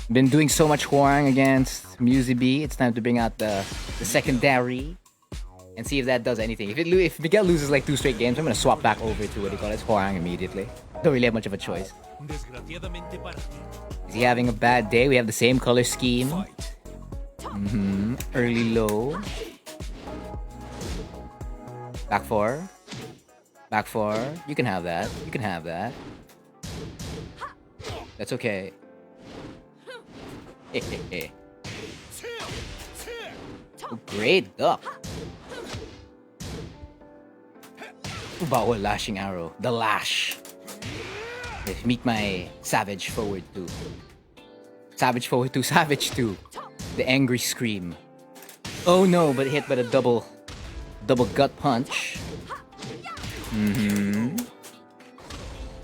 Been doing so much Huang against Muzzybee. It's time to bring out the secondary and see if that does anything. If Miguel loses like 2 straight games, I'm gonna swap back over to what do you call it, Huang immediately. Don't really have much of a choice. Is he having a bad day? We have the same color scheme. Early low. Back 4. Back 4. You can have that. You can have that. That's okay. Oh, great duck. Bawal lashing arrow. The lash. Meet my savage forward 2. Savage forward 2. Savage 2. The angry scream. Oh no, but hit by the double gut punch.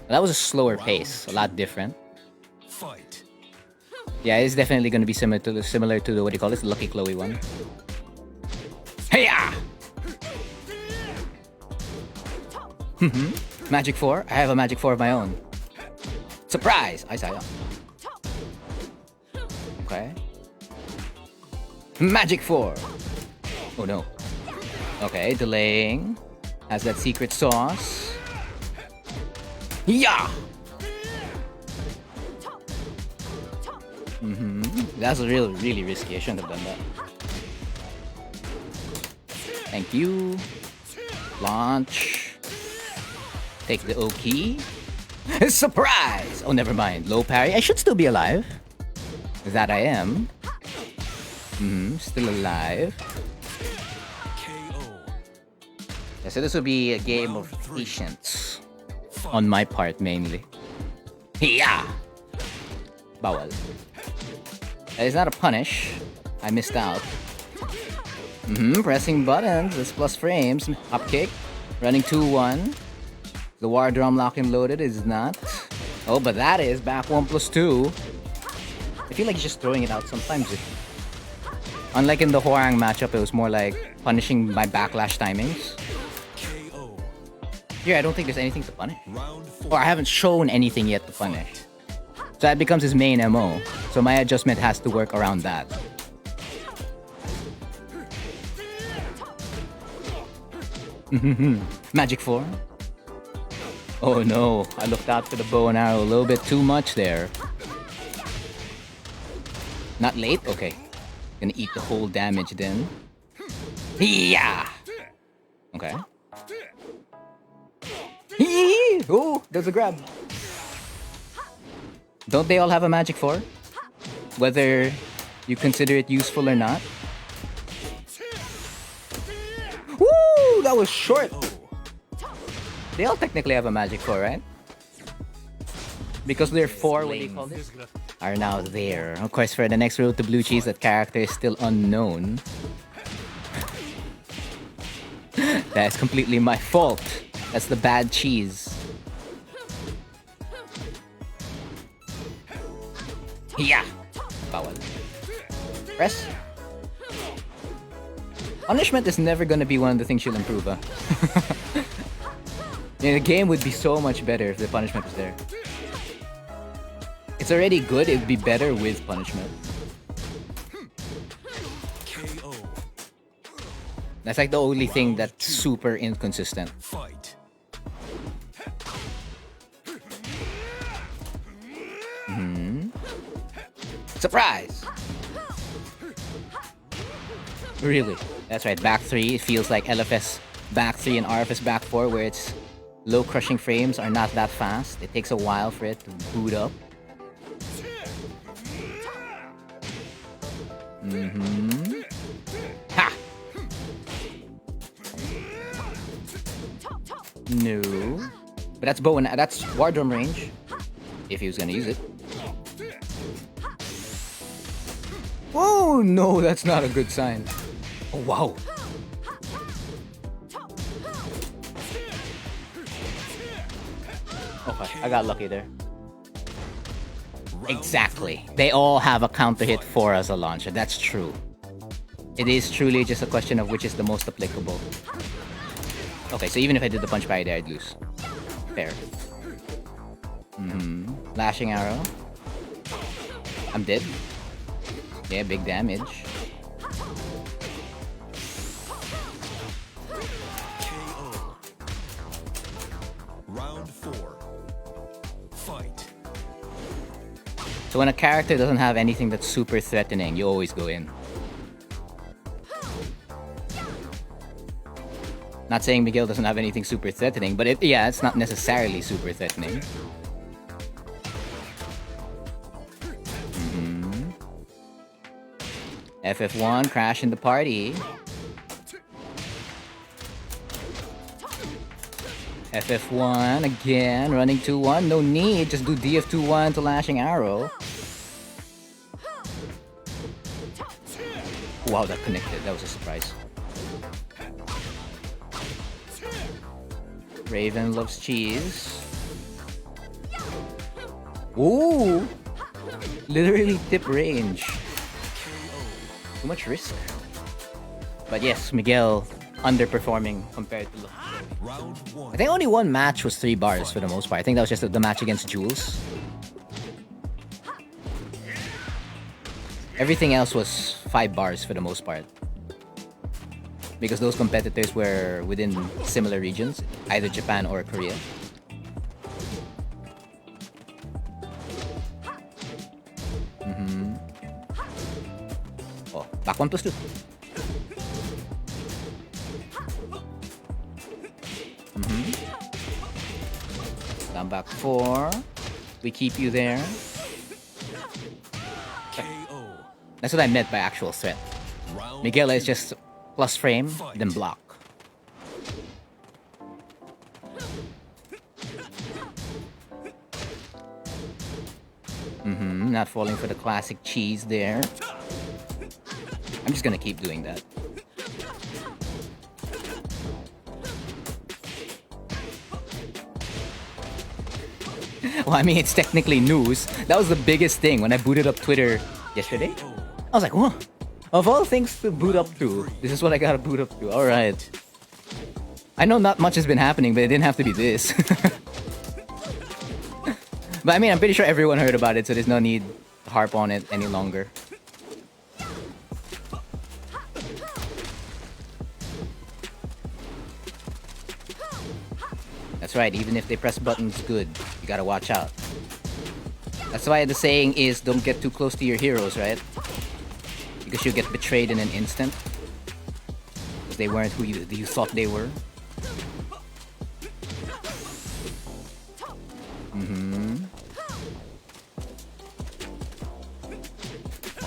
That was a slower pace. A lot different. Yeah, it's definitely going to be similar to the what do you call it? The Lucky Chloe one. Hey-ya! Magic 4. I have a Magic 4 of my own. Surprise! I saw. Okay. Magic 4. Oh no. Okay, delaying. Has that secret sauce. Yeah. That's really risky. I shouldn't have done that. Thank you. Launch. Take the O key. Surprise! Oh, never mind. Low parry. I should still be alive. That I am. Still alive. Yeah, so this will be a game of patience. On my part, mainly. Yeah! Bawal. That is not a punish. I missed out. Pressing buttons. This plus frames. Up kick. Running 2-1. The war drum lock and loaded is not. Oh, but that is back 1+2. I feel like he's just throwing it out sometimes. Unlike in the Huang matchup, it was more like punishing my backlash timings. Here, I don't think there's anything to punish. Or I haven't shown anything yet to punish. So that becomes his main MO. So my adjustment has to work around that. Magic 4. Oh no, I looked out for the bow and arrow a little bit too much there. Not late? Okay. Gonna eat the whole damage then. Yeah! Okay. Oh, there's a grab. Don't they all have a Magic 4? Whether you consider it useful or not. Woo! That was short. They all technically have a Magic 4, right? Because they're 4, what do you call this? Are now there. Of course, for the next road to Blue Cheese, that character is still unknown. That's completely my fault. That's the bad cheese. Yeah! Bawal. Press. Punishment is never gonna be one of the things you'll improve, huh? Yeah, the game would be so much better if the punishment was there. It's already good, it would be better with punishment. That's like the only thing that's super inconsistent. Surprise! Really? That's right, back 3. It feels like LFS back 3 and RFS back 4 where it's low crushing frames are not that fast. It takes a while for it to boot up. Ha! No. But that's bow and that's war drum range. If he was gonna use it. Oh no, that's not a good sign. Oh wow. Okay, I got lucky there. Exactly. They all have a counter hit for as a launcher. That's true. It is truly just a question of which is the most applicable. Okay, so even if I did the punch parry there, I'd lose. Fair. Lashing arrow. I'm dead. Yeah, big damage. KO. Round 4. Fight. So when a character doesn't have anything that's super threatening, you always go in. Not saying Miguel doesn't have anything super threatening, but it's not necessarily super threatening. FF1, crash in the party. FF1 again, running 2-1. No need, just do DF2-1 to lashing arrow. Wow, that connected. That was a surprise. Raven loves cheese. Ooh! Literally tip range. Too much risk. But yes, Miguel underperforming compared to... I think only one match was 3 bars for the most part. I think that was just the match against Jules. Everything else was 5 bars for the most part. Because those competitors were within similar regions, either Japan or Korea. Oh, back 1+2. Down back 4. We keep you there. That's what I meant by actual threat. Miguel is just plus frame, then block. Not falling for the classic cheese there. I'm just gonna keep doing that. Well, I mean, it's technically news. That was the biggest thing when I booted up Twitter yesterday. I was like, whoa. Of all things to boot up to, this is what I gotta boot up to. Alright. I know not much has been happening, but it didn't have to be this. But I mean, I'm pretty sure everyone heard about it, so there's no need to harp on it any longer. That's right, even if they press buttons good, you gotta watch out. That's why the saying is, don't get too close to your heroes, right? Because you'll get betrayed in an instant. Because they weren't who you thought they were.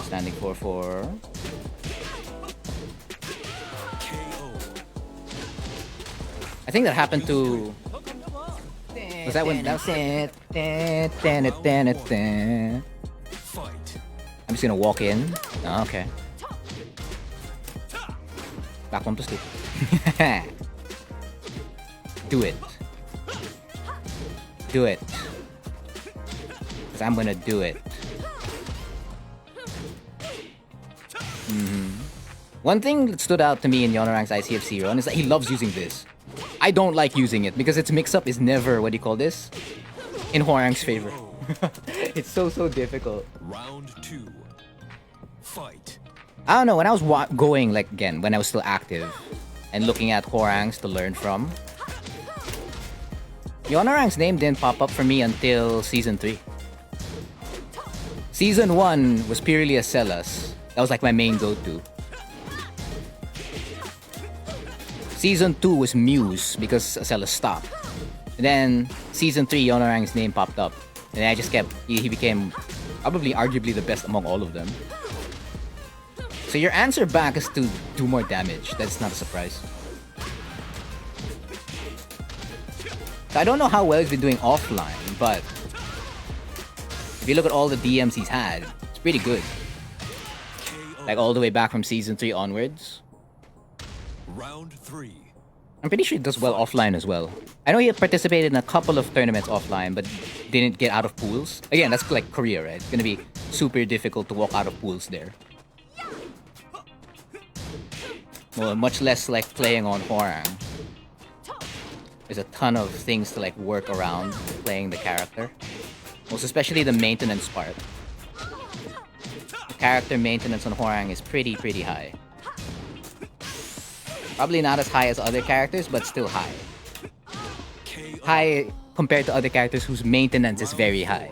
Standing 4-4. I think that happened to... Was that when... That was... I'm just gonna walk in. Oh, okay. Back 1+2. Do it. Do it. Because I'm gonna do it. One thing that stood out to me in Yonorang's ICFC run is that he loves using this. I don't like using it because its mix-up is never, what do you call this? In Hwoarang's favor. It's so difficult. Round 2. Fight. I don't know, when I was going, like, again, when I was still active and looking at Hwoarang's to learn from, Yonorang's name didn't pop up for me until Season 3. Season 1 was purely a Celas. That was like my main go-to. Season 2 was Muse because Celas stopped. And then Season 3, Yonorang's name popped up. And I just kept... He became probably arguably the best among all of them. So your answer back is to do more damage. That's not a surprise. So I don't know how well he's been doing offline, but... If you look at all the DMs he's had, it's pretty good. Like all the way back from Season 3 onwards. Round 3. I'm pretty sure he does well offline as well. I know he had participated in a couple of tournaments offline, but didn't get out of pools. Again, that's like Korea, right? It's gonna be super difficult to walk out of pools there. Well, much less like playing on Hwoarang. There's a ton of things to like work around playing the character. Most especially the maintenance part. character maintenance on Hwoarang is pretty high. Probably not as high as other characters, but still high. High compared to other characters whose maintenance is very high.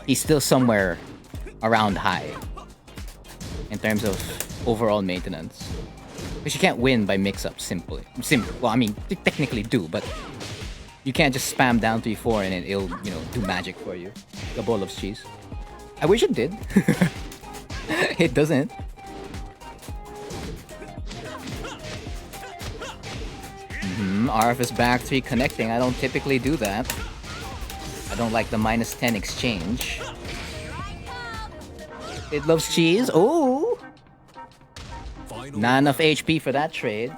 He's still somewhere around high in terms of overall maintenance. Because you can't win by mix-ups simply. Well, I mean, you technically do, but you can't just spam down 3-4 and it'll, you know, do magic for you. The bowl of cheese. I wish it did. It doesn't. RF is back 3 connecting. I don't typically do that. I don't like the -10 exchange. It loves cheese. Oh! Not enough HP for that trade.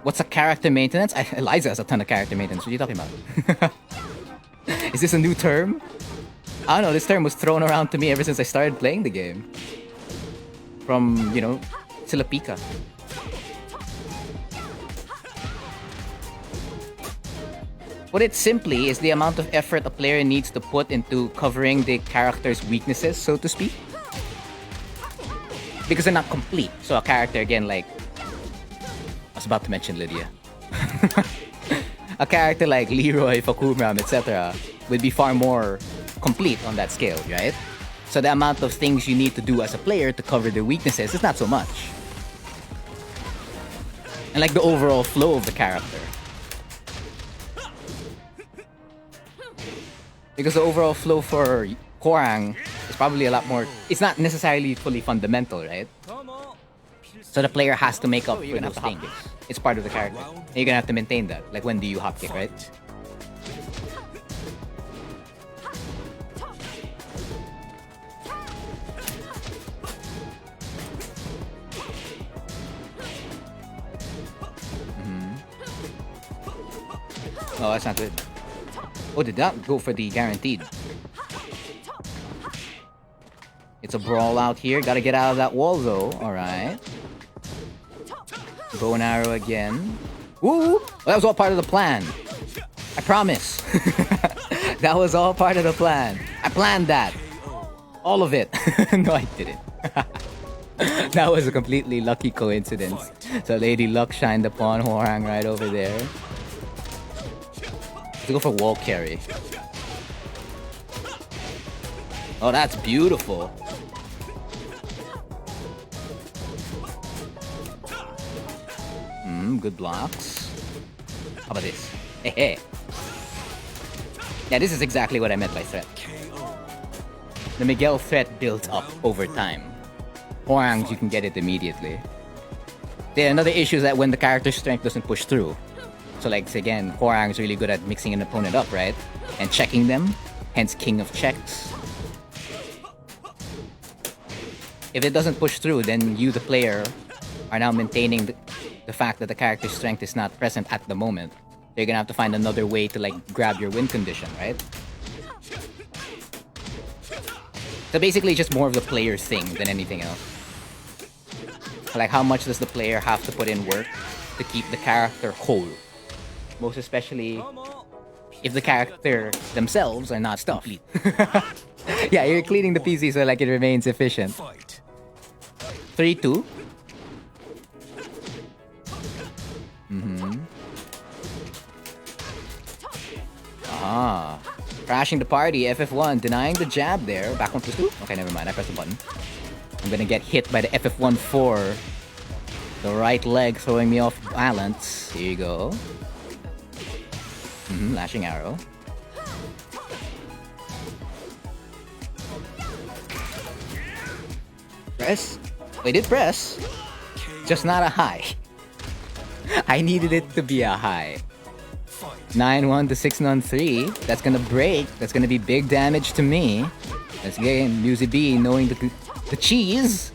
What's a character maintenance? Eliza has a ton of character maintenance. What are you talking about? Is this a new term? I don't know. This term was thrown around to me ever since I started playing the game. From, you know, Silapika. Put it simply, is the amount of effort a player needs to put into covering the character's weaknesses, so to speak. Because they're not complete. So a character, again, like... I was about to mention Lydia. A character like Leroy, Fakumram, etc. would be far more complete on that scale, right? So the amount of things you need to do as a player to cover their weaknesses is not so much. And like the overall flow of the character. Because the overall flow for Hwoarang is probably a lot more... It's not necessarily fully fundamental, right? So the player has to make up for those things. It's part of the character. And you're gonna have to maintain that. Like when do you hop kick, right? Oh, that's not good. Oh, did that go for the guaranteed? It's a brawl out here. Gotta get out of that wall, though. Alright. Bow and arrow again. Woo! Well, that was all part of the plan. I promise. That was all part of the plan. I planned that. All of it. No, I didn't. That was a completely lucky coincidence. So Lady Luck shined upon Hwoarang right over there. Let's go for wall carry. Oh, that's beautiful. Good blocks. How about this? Hey, hey. Yeah, this is exactly what I meant by threat. The Miguel threat builds up over time. Hwoarang's, you can get it immediately. Then another issue is that when the character's strength doesn't push through. So like, again, Hwoarang's really good at mixing an opponent up, right? And checking them. Hence, king of checks. If it doesn't push through, then you, the player, are now maintaining the fact that the character's strength is not present at the moment. So you're gonna have to find another way to like grab your win condition, right? So basically just more of the player's thing than anything else. Like how much does the player have to put in work to keep the character whole? Most especially if the character themselves are not complete. Yeah, you're cleaning the PC so like it remains efficient. 3-2. Crashing the party, FF1, denying the jab there. Back 1+2? Okay, never mind, I pressed the button. I'm gonna get hit by the FF1 4. The right leg throwing me off balance. Here you go. Lashing arrow. Press. We did press. Just not a high. I needed it to be a high. 9-1 to 6-3. That's gonna break. That's gonna be big damage to me. Let's get in. Muzzybee knowing the cheese.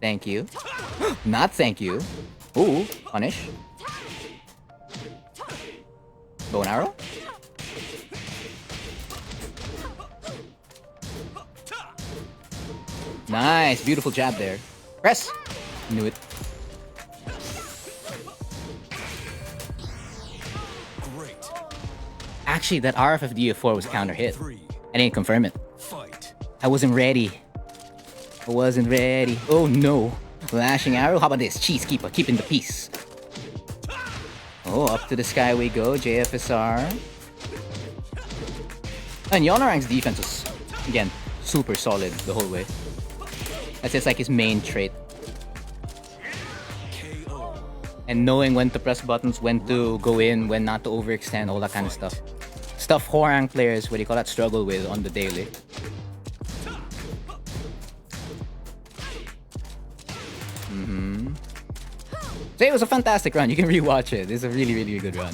Thank you. Not thank you. Ooh, punish. Bow and arrow? Nice, beautiful jab there. Press! Knew it. Great. Actually, that RFF DF4 was a counter hit. 3. I didn't confirm it. Fight. I wasn't ready. I wasn't ready. Oh no. Lashing arrow. How about this? Cheesekeeper, keeping the peace. Oh, up to the sky we go. JFSR. And Yonarang's defense was, again, super solid the whole way. That's just like his main trait. KO. And knowing when to press buttons, when to go in, when not to overextend, all that kind of stuff. Stuff Horang players, what do you call that, struggle with on the daily. So it was a fantastic run. You can rewatch it. It's a really, really good run.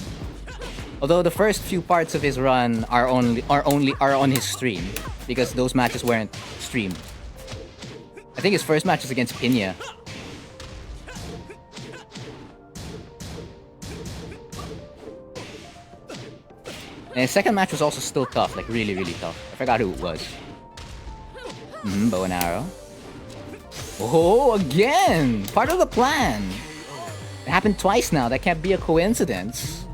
Although the first few parts of his run are on his stream because those matches weren't streamed. I think his first match was against Pinya. And his second match was also still tough, like really, really tough. I forgot who it was. Bow and arrow. Oh, again! Part of the plan! It happened twice now. That can't be a coincidence.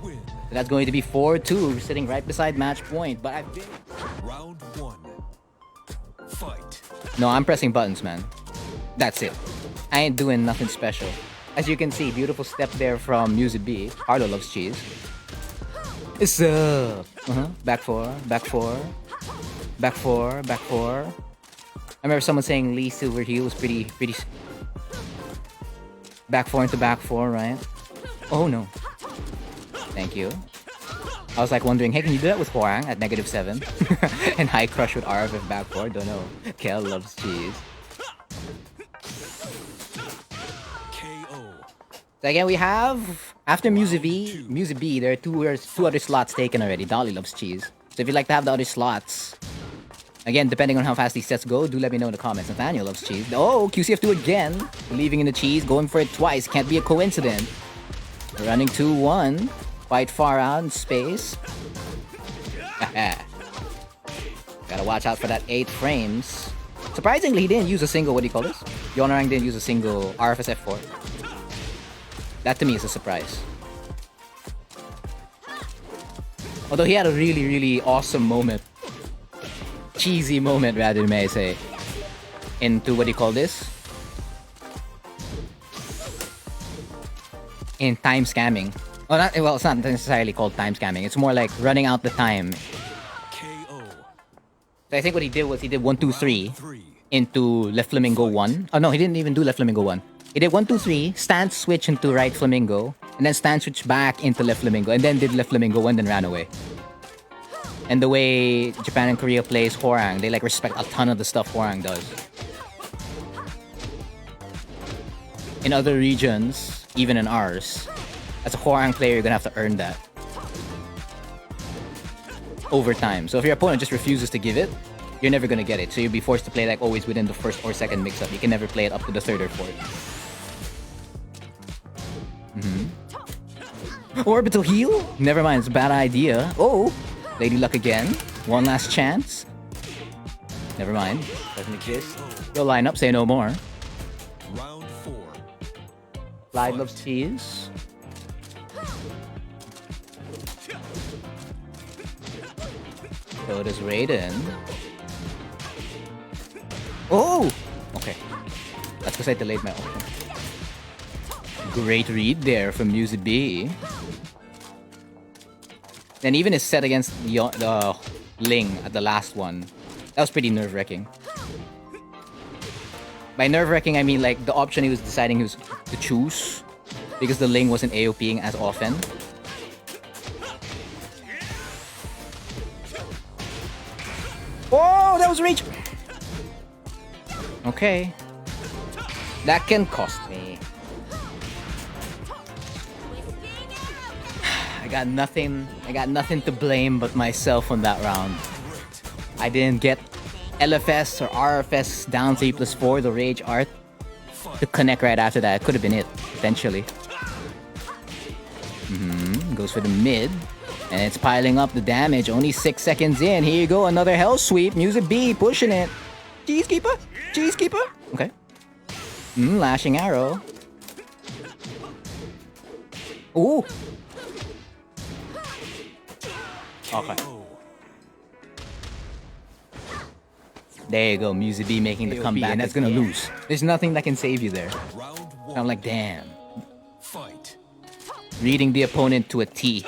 That's going to be 4-2, sitting right beside match point. But I've been... Round 1. Fight. No, I'm pressing buttons, man. That's it. I ain't doing nothing special. As you can see, beautiful step there from Muzzybee. Arlo loves cheese. It's back four, back four, back four, back four. I remember someone saying Lee Silver Heel was pretty. Back four into back four, right? Oh no. Thank you. I was like wondering, hey, can you do that with Horang at -7? And high crush with RFF back four? Don't know. Kel loves cheese. KO. So again, we have, after Muzzybee, there are two other slots taken already. Dolly loves cheese. So if you'd like to have the other slots, again, depending on how fast these sets go, do let me know in the comments. Nathaniel loves cheese. Oh, QCF2 again. Believing in the cheese, going for it twice. Can't be a coincidence. Running 2-1. Quite far out in space. Gotta watch out for that 8 frames. Surprisingly, he didn't use a single, what do you call this? Yonarang didn't use a single RFS F4. That to me is a surprise. Although he had a really, really awesome moment. Cheesy moment, rather, may I say. Into, what do you call this? In time scamming. Oh, well, it's not necessarily called time scamming. It's more like running out the time. KO. So I think what he did was he did 1-2-3 into left flamingo 1. Oh no, he didn't even do left flamingo 1. He did 1-2-3, stance switch into right flamingo, and then stance switch back into left flamingo, and then did left flamingo 1, then ran away. And the way Japan and Korea plays Horang, they like respect a ton of the stuff Horang does. In other regions, even in ours, as a Horang player, you're gonna have to earn that over time. So if your opponent just refuses to give it, you're never gonna get it. So you'll be forced to play like always within the first or second mix-up. You can never play it up to the third or fourth. Orbital heal? Never mind, it's a bad idea. Oh, Lady Luck again. One last chance. Never mind, doesn't exist. You'll line up, say no more. Round 4. Clyde loves cheese. So does Raiden. Oh! Okay. That's because I delayed my option. Great read there from Muzzybee. And even his set against the Ling at the last one, that was pretty nerve-wracking. By nerve-wracking, I mean like the option he was deciding he was to choose because the Ling wasn't AOPing as often. Oh, that was reach! Okay. That can cost me. I got nothing to blame but myself on that round. I didn't get LFS or RFS down 3+4, the Rage Art, to connect right after that. It could have been it, potentially. Goes for the mid. And it's piling up the damage. Only 6 seconds in. Here you go, another Hell Sweep. Muzzybee pushing it. Cheesekeeper? Cheesekeeper? Okay. Lashing arrow. Ooh. Okay. KO. There you go, Muzzybee making the AOP, comeback, and that's gonna lose. There's nothing that can save you there. Round one. I'm like, damn. Fight. Reading the opponent to a T.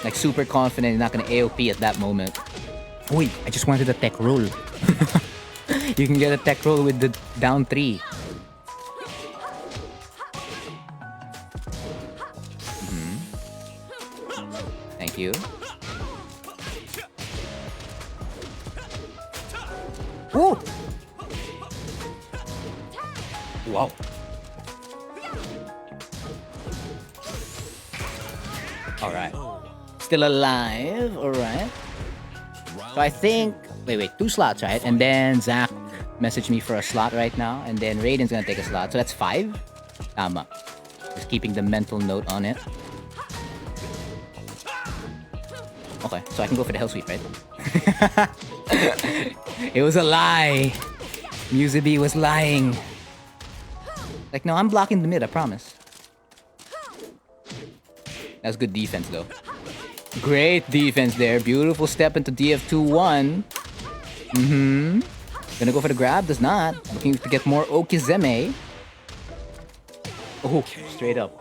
Like super confident you're not gonna AOP at that moment. Wait, I just wanted a tech roll. You can get a tech roll with the down 3. Thank you. Ooh! Wow. Alright. Still alive. Alright. So I think... Wait. 2 slots, right? And then Zach messaged me for a slot right now. And then Raiden's gonna take a slot. So that's 5? Tama. Just keeping the mental note on it. Okay, so I can go for the hell sweep, right? It was a lie. Muzzybee was lying. Like, no, I'm blocking the mid, I promise. That's good defense, though. Great defense there. Beautiful step into DF2-1. Gonna go for the grab. Does not. Looking to get more Okizeme. Oh, straight up.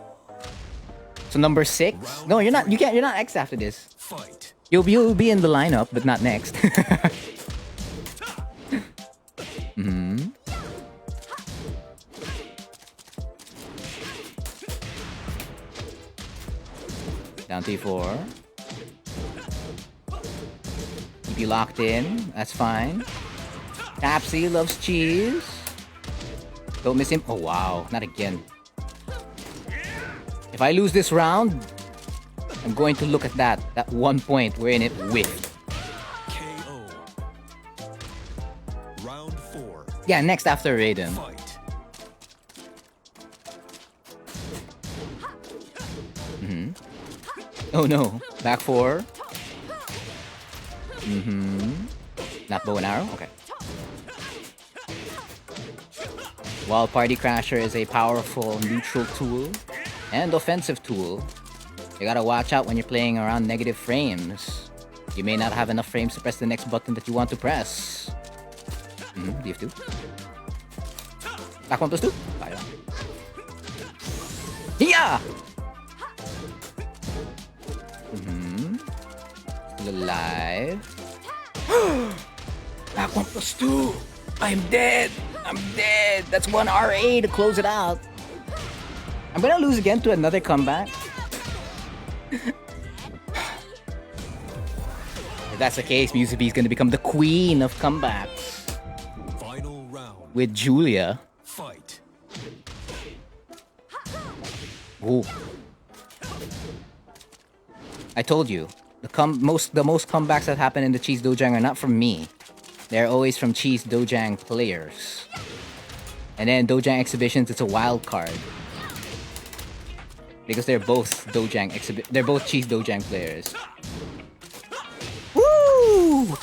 So number 6. No, you're not. You're not X after this. Fight. You'll be in the lineup, but not next. Down T4. Keep you locked in. That's fine. Tapsy loves cheese. Don't miss him. Oh, wow. Not again. If I lose this round, I'm going to look at that 1 point wherein it whiffed. KO. Round 4. Yeah, next after Raiden. Fight. Oh no. Back 4. Not bow and arrow? Okay. While Party Crasher is a powerful neutral tool and offensive tool, you gotta watch out when you're playing around negative frames. You may not have enough frames to press the next button that you want to press. DF2. Back 1+2. Kaya. Yeah! Still alive. Back 1+2. I'm dead. I'm dead. That's 1 RA to close it out. I'm gonna lose again to another comeback. If that's the case, Muzzybee is gonna become the queen of comebacks. Final round. With Julia. Fight. Ooh. I told you, the most comebacks that happen in the Cheese Dojang are not from me. They're always from Cheese Dojang players. And then Dojang exhibitions, it's a wild card. Because they're both they're both Cheese Dojang players. Woo!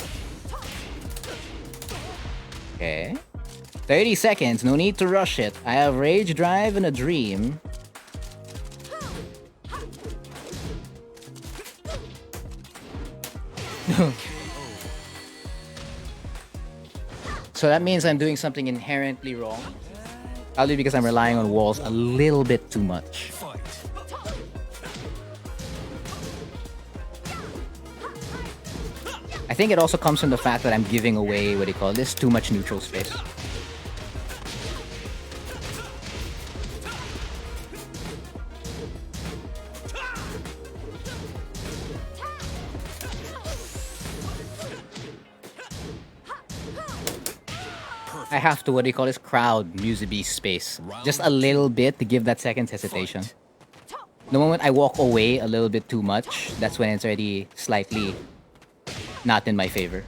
Okay. 30 seconds, no need to rush it. I have Rage Drive and a Dream. So that means I'm doing something inherently wrong. Probably because I'm relying on walls a little bit too much. Fight. I think it also comes from the fact that I'm giving away, what do you call this, too much neutral space. I have to, what do you call this, crowd Muzzybee space. Just a little bit to give that second hesitation. The moment I walk away a little bit too much, that's when it's already slightly not in my favor.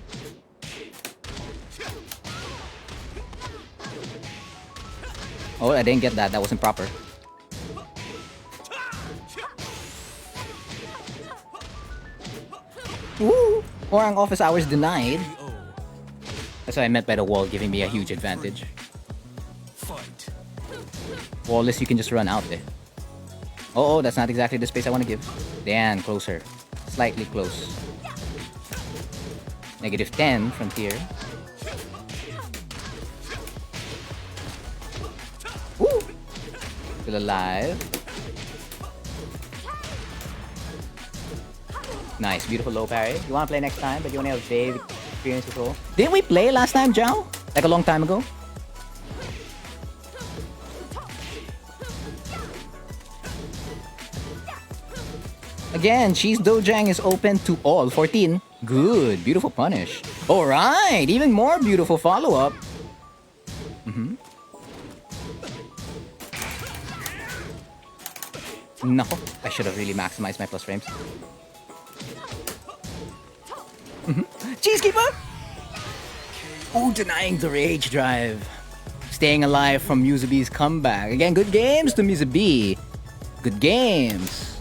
Oh, I didn't get that. That wasn't proper. Woo! Orang office hours denied. KO. That's what I meant by the wall giving me a huge advantage. Fight. Wallless, you can just run out there. Oh, that's not exactly the space I want to give. Damn, closer. Slightly close. -10 frontier. Woo! Still alive. Nice, beautiful low parry. You want to play next time, but you only have vague experience with roll. Didn't we play last time, Zhao? Like a long time ago? Again, Cheese Dojang is open to all. 14. Good. Beautiful punish. Alright. Even more beautiful follow-up. Nako. I should have really maximized my plus frames. Cheesekeeper! Oh, denying the rage drive. Staying alive from Muzzybee's comeback. Again, good games to Muzzybee. Good games.